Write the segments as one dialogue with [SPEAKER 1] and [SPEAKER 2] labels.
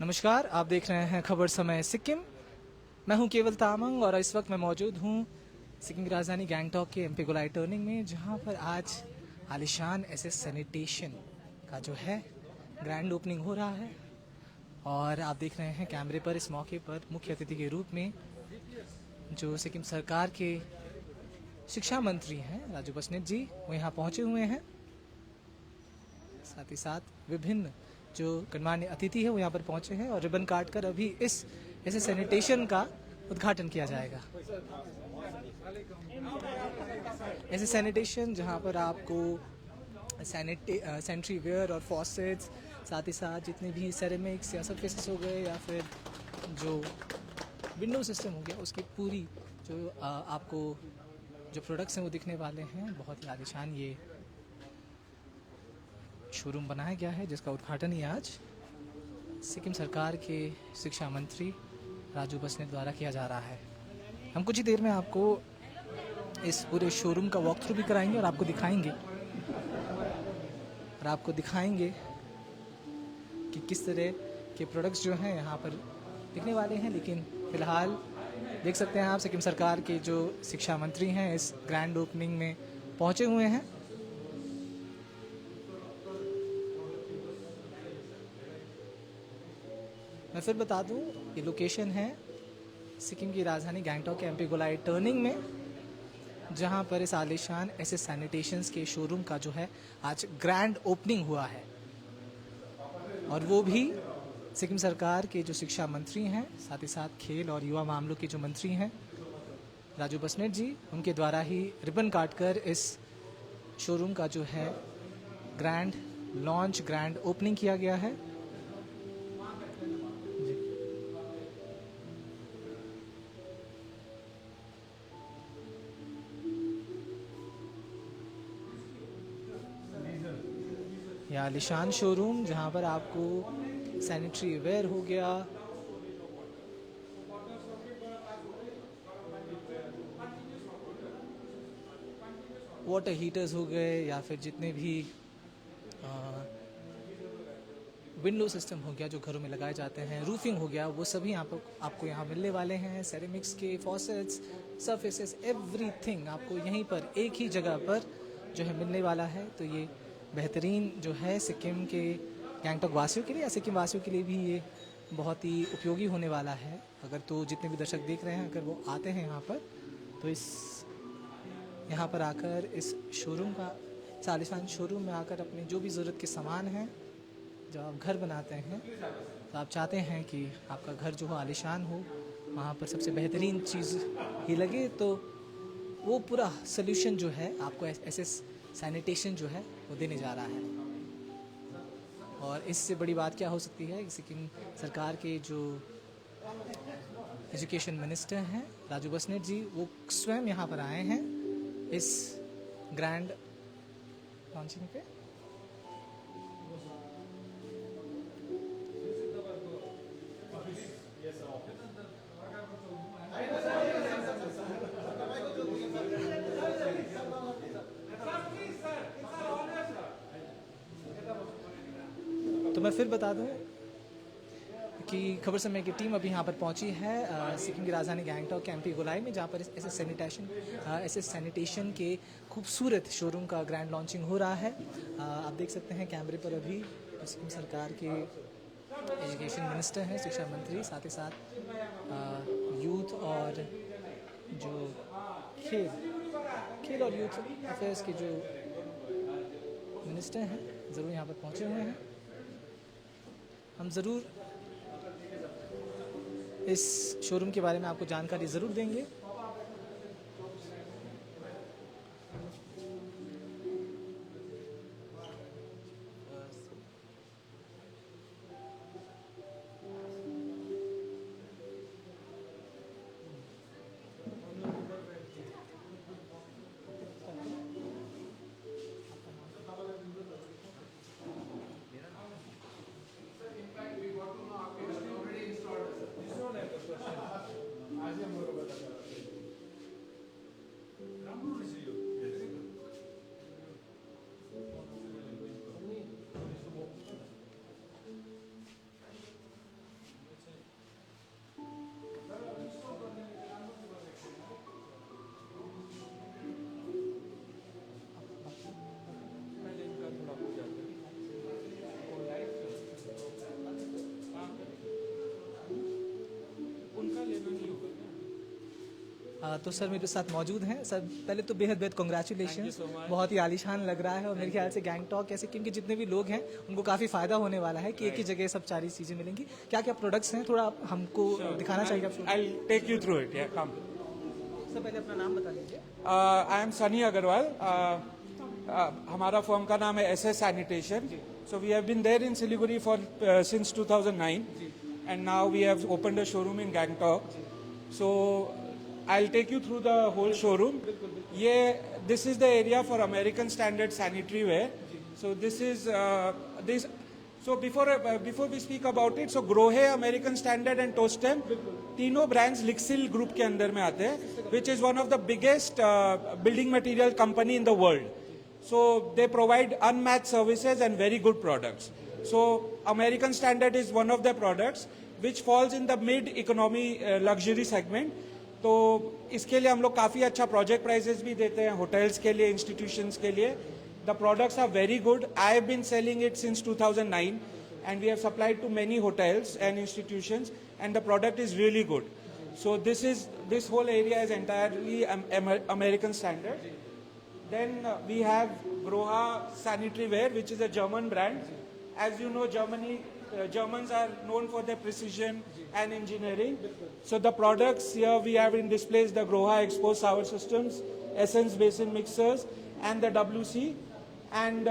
[SPEAKER 1] नमस्कार, आप देख रहे हैं खबर समय सिक्किम। मैं हूं केवल तामंग और इस वक्त मैं मौजूद हूं सिक्किम की राजधानी गैंगटॉक के एमपी गोलाई टर्निंग में, जहां पर आज आलिशान एसएस सैनिटेशन का जो है ग्रैंड ओपनिंग हो रहा है। और आप देख रहे हैं कैमरे पर इस मौके पर मुख्य अतिथि के रूप में जो सिक्किम सरकार के शिक्षा मंत्री हैं राजू बस्नेट जी, वो यहाँ पहुँचे हुए हैं। साथ ही साथ विभिन्न जो गणमान्य अतिथि है वो यहाँ पर पहुंचे हैं और रिबन काट कर अभी इस ऐसे सैनिटेशन का उद्घाटन किया जाएगा। ऐसे सैनिटेशन जहाँ पर आपको सैनिटरी वेयर और फॉसेट्स, साथ ही साथ जितने भी सेरेमिक्स या सरफेसेस हो गए या फिर जो विंडो सिस्टम हो गया, उसकी पूरी जो आपको जो प्रोडक्ट्स हैं वो दिखने वाले हैं। बहुत ही आलीशान ये शोरूम बनाया गया है, जिसका उद्घाटन ही आज सिक्किम सरकार के शिक्षा मंत्री राजू बस्नेट द्वारा किया जा रहा है। हम कुछ ही देर में आपको इस पूरे शोरूम का वॉक थ्रू भी कराएंगे और आपको दिखाएंगे कि किस तरह के प्रोडक्ट्स जो हैं यहाँ पर दिखने वाले हैं। लेकिन फ़िलहाल देख सकते हैं आप, सिक्किम सरकार के जो शिक्षा मंत्री हैं इस ग्रैंड ओपनिंग में पहुँचे हुए हैं। मैं फिर बता दूं, ये लोकेशन है सिक्किम की राजधानी गैंगटॉक के एमपी गोलाई टर्निंग में, जहां पर इस आलिशान एसएस सैनिटेशंस के शोरूम का जो है आज ग्रैंड ओपनिंग हुआ है। और वो भी सिक्किम सरकार के जो शिक्षा मंत्री हैं, साथ ही साथ खेल और युवा मामलों के जो मंत्री हैं राजू बस्नेट जी, उनके द्वारा ही रिबन काटकर इस शोरूम का जो है ग्रैंड ओपनिंग किया गया है। यह आलिशान शोरूम जहां पर आपको सैनिटरी वेयर हो गया, वाटर हीटर्स हो गए, या फिर जितने भी विंडो सिस्टम हो गया जो घरों में लगाए जाते हैं, रूफिंग हो गया, वो सभी आपको यहाँ मिलने वाले हैं। सेरेमिक्स के फॉसेट्स, सरफेसेस, एवरीथिंग आपको यहीं पर एक ही जगह पर जो है मिलने वाला है। तो ये बेहतरीन जो है सिक्किम के गैंगटॉक वासियों के लिए या सिक्किम वासियों के लिए भी ये बहुत ही उपयोगी होने वाला है। अगर तो जितने भी दर्शक देख रहे हैं, अगर वो आते हैं यहाँ पर, तो यहाँ पर आकर इस शोरूम का, इस आलिशान शोरूम में आकर अपनी जो भी ज़रूरत के सामान हैं, जब आप घर बनाते हैं तो आप चाहते हैं कि आपका घर जो हो आलिशान हो, वहाँ पर सबसे बेहतरीन चीज़ ही लगे, तो वो पूरा सल्यूशन जो है आपको ऐसे सैनिटेशन जो है वो देने जा रहा है। और इससे बड़ी बात क्या हो सकती है, सिक्किम सरकार के जो एजुकेशन मिनिस्टर हैं राजू बस्नेट जी, वो स्वयं यहाँ पर आए हैं इस ग्रैंड लॉन्चिंग पे। तो मैं फिर बता दूं कि खबर समय की टीम अभी यहाँ पर पहुँची है सिक्किम की राजधानी गैंगटॉक के एमपी गोलाई में, जहाँ पर ऐसे सैनिटेशन के खूबसूरत शोरूम का ग्रैंड लॉन्चिंग हो रहा है। आप देख सकते हैं कैमरे पर अभी सिक्किम सरकार के एजुकेशन मिनिस्टर हैं, शिक्षा मंत्री, साथ ही साथ यूथ और जो खेल और यूथ अफेयर्स के जो मिनिस्टर हैं ज़रूर यहाँ पर पहुँचे हुए हैं। हम ज़रूर इस शोरूम के बारे में आपको जानकारी ज़रूर देंगे।
[SPEAKER 2] आज हम लोग
[SPEAKER 1] तो सर मेरे साथ मौजूद हैं सर। पहले तो बेहद बेहद कॉन्ग्रेचुलेशन, बहुत ही आलीशान लग रहा है और मेरे ख्याल से गैंगटॉक ऐसे क्योंकि जितने भी लोग हैं उनको काफ़ी फ़ायदा होने वाला है कि एक ही जगह सब सारी चीज़ें मिलेंगी। क्या क्या प्रोडक्ट्स हैं थोड़ा आप हमको दिखाना चाहिए आप?
[SPEAKER 2] I'll take you through it. Yeah, come.
[SPEAKER 1] Sir पहले अपना नाम बता दीजिए।
[SPEAKER 2] I am Sunny Agarwal. हमारा फर्म का नाम है SS Sanitation. So we have been there in Siliguri for since 2009, and now we have opened a showroom in Gangtok. So I'll take you through the whole showroom. This is the area for American Standard sanitary ware. So this is this. So before we speak about it, so Grohe, American Standard and Tostem, तीनों brands Lixil group के अंदर में आते हैं, which is one of the biggest building material company in the world. So they provide unmatched services and very good products. So American Standard is one of the products which falls in the mid economy luxury segment. तो इसके लिए हम लोग काफ़ी अच्छा project prices भी देते हैं होटल्स के लिए, इंस्टीट्यूशंस के लिए. The products are very good. I have been selling it since 2009 and we have supplied to many hotels and institutions and the product is really good. So this whole area is entirely American Standard. Then we have Groha Sanitary Ware, which is a German brand. As you know, Germans are known for their precision and engineering. So the products here we have in displays the Groha exposed shower systems, Essence basin mixers and the WC. And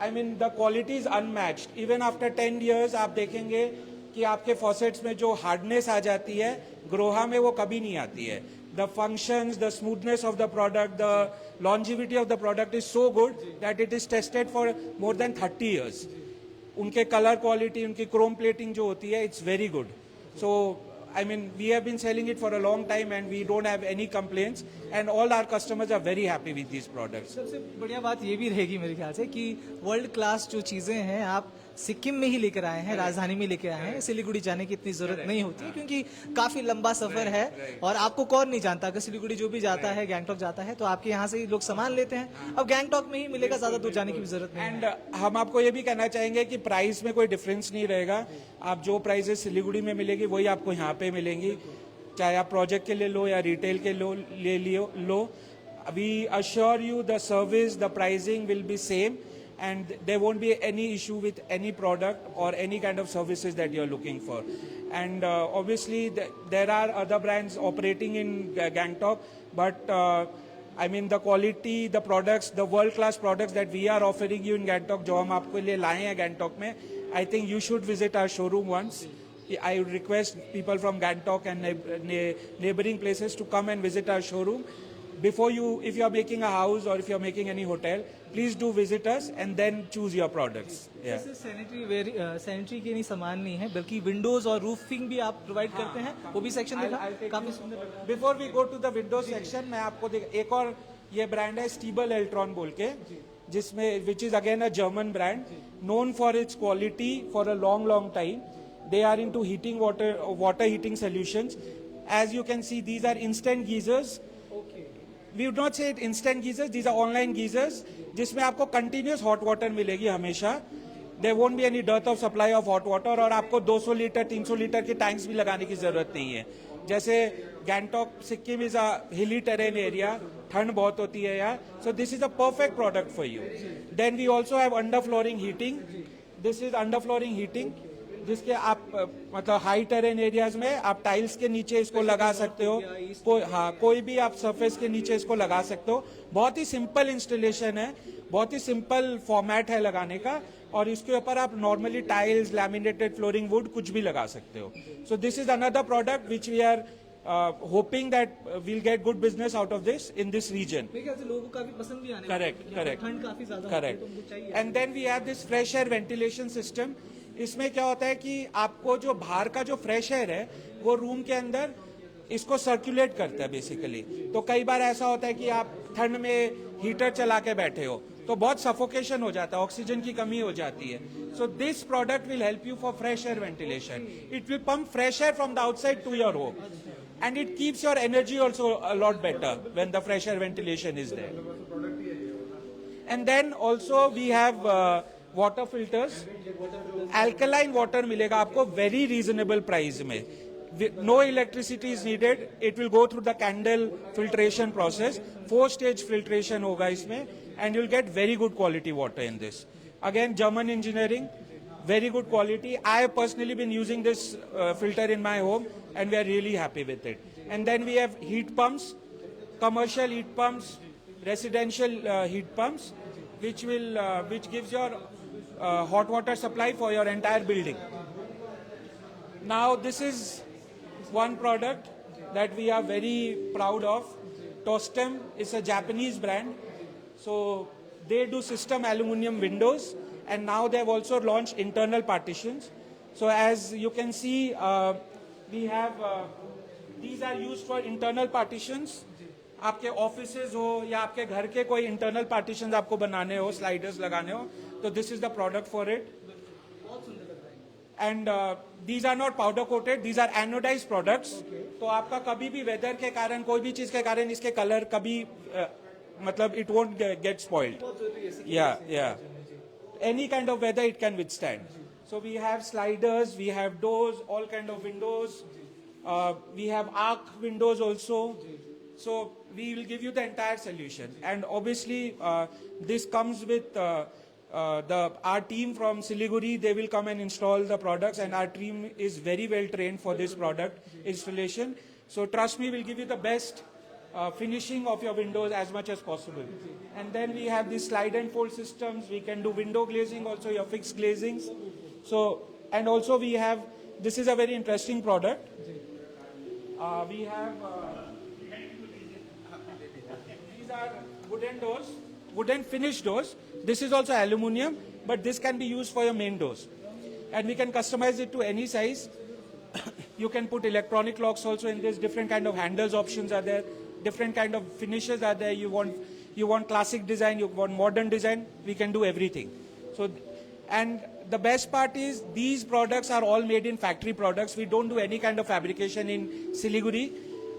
[SPEAKER 2] I mean the quality is unmatched. Even after 10 years आप देखेंगे कि आपके faucets में जो hardness आ जाती है, Groha में वो कभी नहीं आती है. The functions, the smoothness of the product, the longevity of the product is so good that it is tested for more than 30 years. उनके color quality, उनकी chrome plating जो होती है, it's very good. So I mean, we have been selling it for a long time and we don't have any complaints and all our customers are very happy with these products.
[SPEAKER 1] सबसे बढ़िया बात ये भी रहेगी मेरे ख्याल से कि वर्ल्ड क्लास जो चीज़ें हैं आप सिक्किम में ही लेकर आए हैं, राजधानी में लेकर आए हैं। सिलीगुड़ी जाने की इतनी जरूरत नहीं होती है क्योंकि काफी लंबा सफर है और आपको कौन नहीं जानता, अगर सिलीगुड़ी जो भी जाता है, गैंगटॉक जाता है तो आपके यहाँ से ही लोग सामान लेते हैं। अब गैंगटॉक में ही मिलेगा, ज्यादा दूर जाने की भी जरूरत नहीं।
[SPEAKER 2] एंड हम आपको ये भी कहना चाहेंगे कि प्राइस में कोई डिफरेंस नहीं रहेगा। आप जो प्राइसेस सिलीगुड़ी में मिलेगी वही आपको यहाँ पे मिलेंगी, चाहे आप प्रोजेक्ट के लिए लो या रिटेल के ले लो। We assure you the service, the pricing will be same and there won't be any issue with any product or any kind of services that you're looking for. And obviously there are other brands operating in Gangtok, but I mean the quality, the products, the world-class products that we are offering you in Gangtok, जो हम आपके लिए लाए हैं Gangtok में, I think you should visit our showroom once. I would request people from Gangtok and neighboring places to come and visit our showroom. Before if you are making a house or if you are making any hotel, please do visit us and then choose your products.
[SPEAKER 1] Yeah. Sanitary के नहीं सामान नहीं है बल्कि Windows और roofing भी आप provide करते हैं, वो भी सेक्शन देखा काफी सुंदर।
[SPEAKER 2] Before we go to the windows section मैं आपको एक और ये ब्रांड है स्टीबल एल्ट्रॉन बोल के, जिसमें which is again a German brand known for its quality for a long time. They are into heating water heating solutions. As you can see, these are instant geysers. We would not say it instant geysers, these are online geysers जिसमें आपको continuous hot water मिलेगी हमेशा. There won't be any dearth of supply of hot water और आपको 200 litre 300 litre के tanks भी लगाने की जरूरत नहीं है. जैसे गैंगटॉक सिक्किम इज अ हिली टेरेन एरिया, ठंड बहुत होती है यार, so this is a perfect product for you. Then we also have underflooring heating. This is underflooring heating जिसके आप मतलब हाई टेरेन एरियाज में आप टाइल्स के नीचे इसको लगा सकते हो, कोई भी आप सरफेस के नीचे इसको लगा सकते हो. बहुत ही सिंपल इंस्टॉलेशन है, बहुत ही सिंपल फॉर्मेट है लगाने का और इसके ऊपर आप normally tiles, laminated flooring, wood कुछ भी लगा सकते हो. So this is another product which we are hoping that we'll get good business out of this in this region.
[SPEAKER 1] लोगों को काफी पसंद भी आने
[SPEAKER 2] Correct.
[SPEAKER 1] ठंड काफी ज्यादा
[SPEAKER 2] Correct. And then we have this fresh air ventilation system. इसमें क्या होता है कि आपको जो बाहर का जो फ्रेश एयर है वो रूम के अंदर इसको सर्कुलेट करता है बेसिकली. तो कई बार ऐसा होता है कि आप ठंड में हीटर चला के बैठे हो तो बहुत सफोकेशन हो जाता है, ऑक्सीजन की कमी हो जाती है. So this product will help you for fresh air ventilation. It will pump fresh air from the outside to your home and it keeps your energy also a lot better when the fresh air ventilation is there. And then also we have water filters. Alkaline water मिलेगा आपको very reasonable price में. no electricity is needed. It will go through the candle filtration process. 4-stage filtration hoga isme, and you'll get very good quality water in this. Again, German engineering, very good quality. I have personally been using this filter in my home, and we are really happy with it. And then we have heat pumps, commercial heat pumps, residential heat pumps, which gives your hot water supply for your entire building. Now, this is one product that we are very proud of. Tostem is a Japanese brand. So they do system aluminum windows, and now they have also launched internal partitions. So as you can see, we have, these are used for internal partitions. आपके offices हो या आपके घर के कोई internal partitions आपको बनाने हो, स्लाइडर्स लगाने हो, तो this is the product for it. And these are not powder coated, these are anodize products. तो आपका कभी भी वेदर के कारण, कोई भी चीज के कारण इसके कलर कभी मतलब इट वोंट गेट स्पॉइल्ड. या any kind of weather it can withstand. So we have sliders, we have doors, all kind of windows. We have arc windows also. So we will give you the entire solution. And obviously this comes with our team from Siliguri. They will come and install the products, and our team is very well trained for this product installation. So trust me, we'll give you the best finishing of your windows as much as possible. And then we have these slide and fold systems. We can do window glazing also, your fixed glazings. So, and also we have, this is a very interesting product. We have, these are wooden doors, wooden finished doors. This is also aluminum, but this can be used for your main doors. And we can customize it to any size. You can put electronic locks also in this. Different kind of handles options are there. Different kind of finishes are there. You want classic design, you want modern design, we can do everything. So, and the best part is these products are all made in factory products. We don't do any kind of fabrication in Siliguri.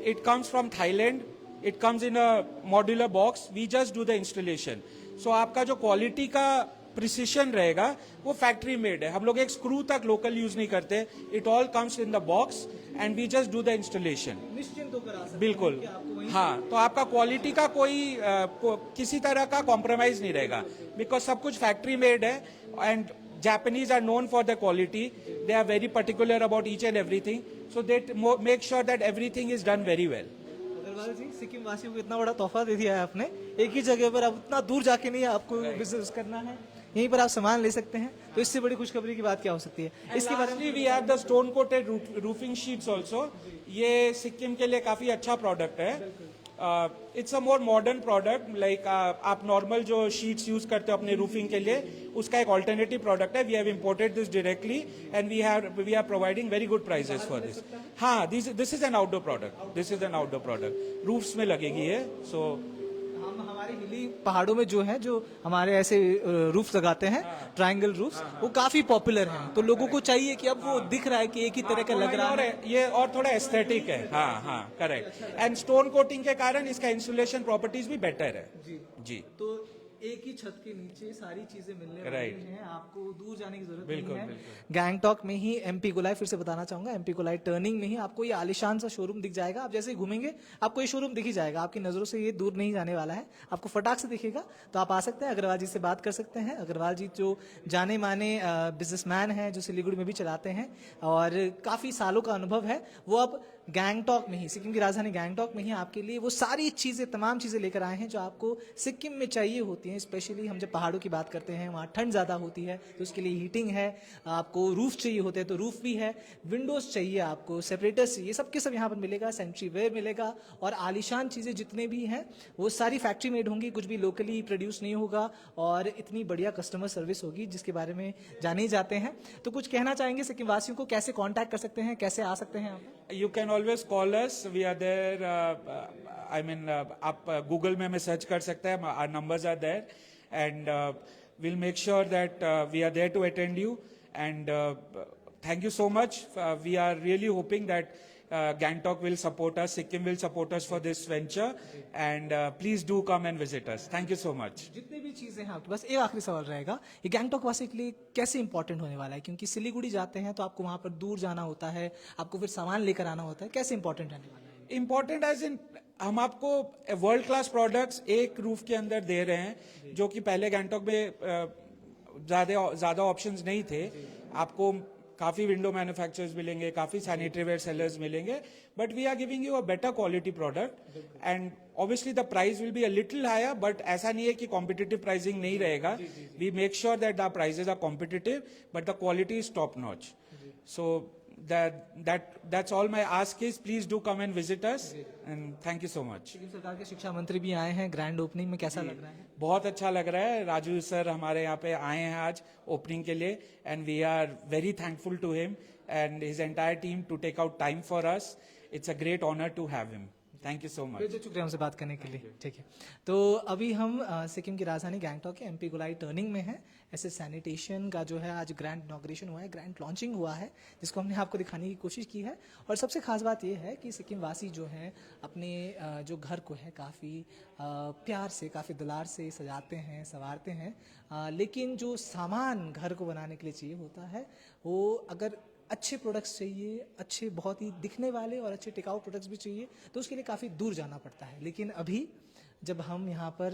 [SPEAKER 2] It comes from Thailand. It comes in a modular box. We just do the installation. So आपका जो quality का precision रहेगा वो factory made है. हम लोग एक screw तक लोकल यूज नहीं करते. It all comes in the box and we just do the installation.
[SPEAKER 1] निश्चिंत होकर आ सकते हैं.
[SPEAKER 2] बिल्कुल. हाँ, तो आपका क्वालिटी का कोई किसी तरह का कॉम्प्रोमाइज नहीं रहेगा, बिकॉज सब कुछ फैक्ट्री मेड है. And Japanese are known for their quality. They are very particular about each and everything. So they make sure that everything is done very well.
[SPEAKER 1] Agarwal ji, Sikkim वासियों को इतना बड़ा तोहफा दे दिया है आपने. एक ही जगह पर अब इतना दूर जाके नहीं आपको बिजनेस करना है, यहीं पर आप सामान ले सकते हैं. तो इससे बड़ी खुशखबरी की बात क्या हो सकती है. इसके बारे में
[SPEAKER 2] we have the stone coated roofing sheets also. ये सिक्किम के लिए काफी अच्छा प्रोडक्ट है. It's a more modern product. Like आप नॉर्मल जो शीट्स यूज करते हो अपने रूफिंग के लिए, उसका एक ऑल्टरनेटिव प्रोडक्ट है. We have imported this directly and we are providing very good prices for this. हाँ, this is an outdoor product. This is an outdoor product. Roofs में लगेगी है. सो
[SPEAKER 1] हमारे हिली पहाड़ों में जो है, जो हमारे ऐसे रूफ लगाते हैं, ट्रायंगल रूफ्स, वो काफी पॉपुलर हैं. तो लोगों को चाहिए कि अब वो दिख रहा है कि एक ही तरह का लग रहा है.
[SPEAKER 2] ये और थोड़ा एस्थेटिक है. हाँ, करेक्ट. एंड स्टोन कोटिंग के कारण इसका इंसुलेशन प्रॉपर्टीज भी बेटर है. जी. तो
[SPEAKER 1] एक ही छत के नीचे सारी चीजें मिलने वाली हैं. आपको दूर जाने की जरूरत नहीं है. गैंगटॉक में ही एमपी गोलाई, फिर से बताना चाहूंगा, एमपी गोलाई टर्निंग में ही आपको ये आलिशान सा शोरूम दिख जाएगा. आप जैसे ही घूमेंगे आपको ये शोरूम दिख ही जाएगा. आपकी नजरों से ये दूर नहीं जाने वाला है, आपको फटाक से दिखेगा. तो आप आ सकते हैं, अग्रवाल जी से बात कर सकते हैं. अग्रवाल जी जो जाने माने बिजनेसमैन हैं, जो सिलीगुड़ी में भी चलाते हैं और काफी सालों का अनुभव है. वो अब गैंगटॉक में ही, सिक्किम की राजधानी गैंगटॉक में ही आपके लिए वो सारी चीजें, तमाम चीजें लेकर आए हैं जो आपको सिक्किम में चाहिए होती हैं. स्पेशली हम जब पहाड़ों की बात करते हैं, वहाँ ठंड ज्यादा होती है, तो उसके लिए हीटिंग है. आपको रूफ चाहिए होते हैं तो रूफ भी है. विंडोज चाहिए आपको, सेपरेटर्स चाहिए, सब के सब यहाँ पर मिलेगा. सेंट्री वेयर मिलेगा और आलिशान चीजें जितने भी हैं वो सारी फैक्ट्री मेड होंगी. कुछ भी लोकली प्रोड्यूस नहीं होगा और इतनी बढ़िया कस्टमर सर्विस होगी जिसके बारे में जाने ही जाते हैं. तो कुछ कहना चाहेंगे सिक्किम वासियों को, कैसे कॉन्टैक्ट कर सकते हैं, कैसे आ सकते हैं आप?
[SPEAKER 2] You can always call us. We are there. I mean, आप Google में सर्च कर सकते हैं. Our numbers are there, and we'll make sure that we are there to attend you. And thank you so much. We are really hoping that Gangtok will support us, Sikkim will support us for this venture, and please do come and visit us. Thank you so much.
[SPEAKER 1] जितनी भी चीजें हैं आपके पास, एक आखिरी सवाल रहेगा, ये गैंगटॉक वासी के लिए कैसे इंपॉर्टेंट होने वाला है? क्योंकि सिलीगुड़ी जाते हैं तो आपको वहां पर दूर जाना होता है, आपको फिर सामान लेकर आना होता है, कैसे इंपॉर्टेंट रहने वाला है?
[SPEAKER 2] इम्पोर्टेंट एज इन हम आपको वर्ल्ड क्लास प्रोडक्ट्स एक रूफ के अंदर दे रहे हैं, जो कि पहले गैंगटॉक में ज्यादा ऑप्शंस नहीं थे. आपको काफी विंडो मैन्युफैक्चरर्स मिलेंगे, काफी सैनिटरी वेयर सेलर्स मिलेंगे, but we are giving you a better quality product. And obviously the price will be a little higher, but ऐसा नहीं है कि कॉम्पिटिटिव प्राइसिंग नहीं रहेगा. We make sure that the prices are competitive, but the quality is top notch. So that's all my ask is, please do come and visit us, and thank you so much.
[SPEAKER 1] Sikkim सरकार के शिक्षा मंत्री भी आए हैं grand opening में, कैसा लग रहा है?
[SPEAKER 2] बहुत अच्छा लग रहा है. राजू सर हमारे यहाँ पे आए हैं आज ओपनिंग के लिए, and we are very thankful to him and his entire team to take out time for us. It's a great honour to have him. Thank you so much.
[SPEAKER 1] बहुत शुक्रिया हमसे बात करने के लिए. ठीक है, तो अभी हम सिक्किम की राजधानी गैंगटॉक के एमपी गोलाई टर्निंग में है. ऐसे सैनिटेशन का जो है आज ग्रैंड इनॉग्रेशन हुआ है, ग्रैंड लॉन्चिंग हुआ है, जिसको हमने आपको दिखाने की कोशिश की है. और सबसे खास बात यह है कि सिक्किम वासी जो हैं अपने जो घर को है काफ़ी प्यार से, काफ़ी दुलार से सजाते हैं, संवारते हैं. लेकिन जो सामान घर को बनाने के लिए चाहिए होता है, वो अगर अच्छे प्रोडक्ट्स चाहिए, अच्छे बहुत ही दिखने वाले और अच्छे टिकाऊ प्रोडक्ट्स भी चाहिए, तो उसके लिए काफ़ी दूर जाना पड़ता है. लेकिन अभी जब हम यहाँ पर